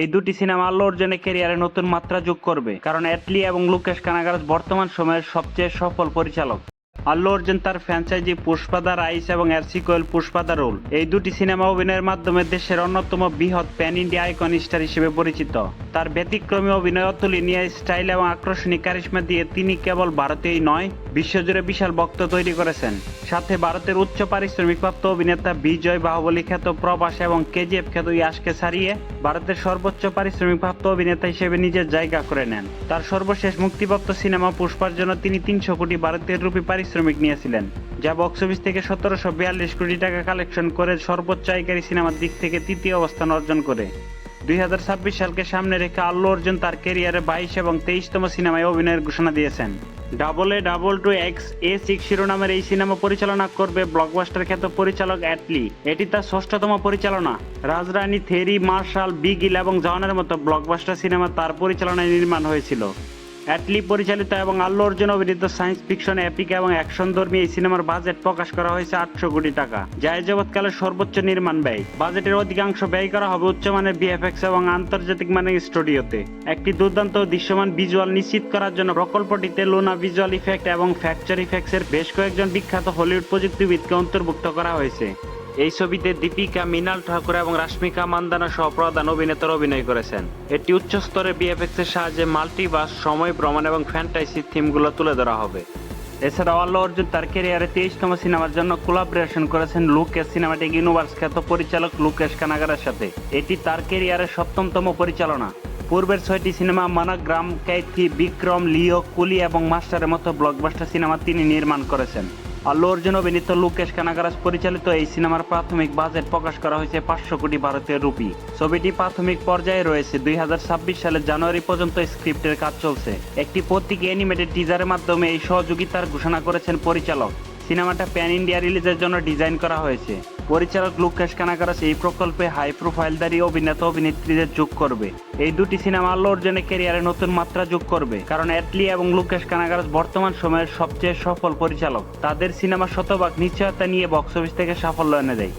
এই দুটি সিনেমা আল্লু অর্জুনের ক্যারিয়ারে নতুন মাত্রা যোগ করবে, কারণ অ্যাটলি এবং লোকেশ কানাগরাজ বর্তমান সময়ের সবচেয়ে সফল পরিচালক। আল্লু অর্জুন তার ফ্র্যাঞ্চাইজি পুষ্পা দ্য রাইস এবং এর সিকুয়েল পুষ্পা দ্য রোল, এই দুটি সিনেমা অভিনয়ের মাধ্যমে দেশের অন্যতম বৃহৎ প্যান ইন্ডিয়া আইকন স্টার হিসেবে পরিচিত। তার ব্যতিক্রমী অভিনয়, অতুলনীয় স্টাইল এবং আকর্ষণীয় কারিশমা দিয়ে তিনি কেবল ভারতেই নয়, বিশ্বজুড়ে বিশাল ভক্ত তৈরি করেছেন। সাথে ভারতের উচ্চ পারিশ্রমিকপ্রাপ্ত অভিনেতা বিজয় বাহুবলী খ্যাত প্রভাস এবং কেজিএফ খ্যাত ইয়াশকে ছাড়িয়ে ভারতের সর্বোচ্চ পারিশ্রমিকপ্রাপ্ত অভিনেতা হিসেবে নিজের জায়গা করে নেন। তার সর্বশেষ মুক্তিপ্রাপ্ত সিনেমা পুষ্পার জন্য তিনি 300 কোটি ভারতীয় রুপি পারিশ্রমিক নিয়েছিলেন, যা বক্স অফিস থেকে 1742 কোটি টাকা কালেকশন করে সর্বোচ্চ আয়কারী সিনেমার দিক থেকে তৃতীয় অবস্থান অর্জন করে। 2026 সালকে সামনে রেখে আল্লু অর্জুন তার ক্যারিয়ারে 22 এবং 23তম সিনেমায় অভিনয়ের ঘোষণা দিয়েছেন। AA22X-A6 শিরোনামের এই সিনেমা পরিচালনা করবে ব্লকবাস্টার খ্যাত পরিচালক অ্যাটলি। এটি তার 6তম পরিচালনা। রাজরানী, থেরি, মার্শাল, বিগিল এবং জওয়ানের মতো ব্লকবাস্টার সিনেমা তার পরিচালনায় নির্মাণ হয়েছিল। অ্যাটলি পরিচালিত এবং আল্লু অর্জুন অভিনীত সায়েন্স ফিকশন, এপিক এবং অ্যাকশনধর্মী এই সিনেমার বাজেট প্রকাশ করা হয়েছে 800 কোটি টাকা, যা এ যাবৎকালের সর্বোচ্চ নির্মাণ ব্যয়। বাজেটের অধিকাংশ ব্যয় করা হবে উচ্চমানের ভিএফএক্স এবং আন্তর্জাতিক মানের স্টুডিওতে। একটি দুর্দান্ত দৃশ্যমান ভিজুয়াল নিশ্চিত করার জন্য প্রকল্পটিতে লুনা ভিজুয়াল ইফেক্ট এবং ফ্যাকচার ইফেক্টসের বেশ কয়েকজন বিখ্যাত হলিউড প্রযুক্তিবিদকে অন্তর্ভুক্ত করা হয়েছে। এই ছবিতে দীপিকা, মৃণাল ঠাকুর এবং রাশ্মিকা মান্দানা সহ প্রধান অভিনেতারা অভিনয় করেছেন। এটি উচ্চ স্তরের ভিএফএক্স এর সাহায্যে মাল্টিভার্স, সময় ভ্রমণ এবং ফ্যান্টাসি থিমগুলো তুলে ধরা হবে। এছাড়াও আল্লু অর্জুন তার ক্যারিয়ারে 23তম সিনেমার জন্য কোলাবরেশন করেছেন লুকেশ সিনেমাটিক ইউনিভার্স খ্যাত পরিচালক লোকেশ কানাগরার সাথে। এটি তার ক্যারিয়ারের 7তম পরিচালনা। পূর্বের 6টি সিনেমা মনোগ্রাম, কৈথি, বিক্রম, লিও, কুলি এবং মাস্টারের মতো ব্লকবাস্টার সিনেমা তিনি নির্মাণ করেছেন। আল্লু অর্জুন অভিনীত লোকেশ কানাগরাজ পরিচালিত এই সিনেমার প্রাথমিক বাজেট প্রকাশ করা হয়েছে 500 কোটি ভারতীয় রুপি। ছবিটি প্রাথমিক পর্যায়ে রয়েছে। 2026 সালের জানুয়ারি পর্যন্ত স্ক্রিপ্টের কাজ চলছে। একটি প্রতীকী অ্যানিমেটেড টিজারের মাধ্যমে এই সহযোগিতার ঘোষণা করেছেন পরিচালক। সিনেমাটা প্যান ইন্ডিয়া রিলিজের জন্য ডিজাইন করা হয়েছে। পরিচালক লোকেশ কানাগরাজ এই প্রকল্পে হাই প্রোফাইলধারী অভিনেতা অভিনেত্রীদের যোগ করবে। এই দুটি সিনেমা আল্লু অর্জুনের ক্যারিয়ারে নতুন মাত্রা যোগ করবে, কারণ অ্যাটলি এবং লোকেশ কানাগরাজ বর্তমান সময়ের সবচেয়ে সফল পরিচালক। তাদের সিনেমা শতভাগ নিশ্চয়তা নিয়ে বক্স অফিস থেকে সাফল্য এনে দেয়।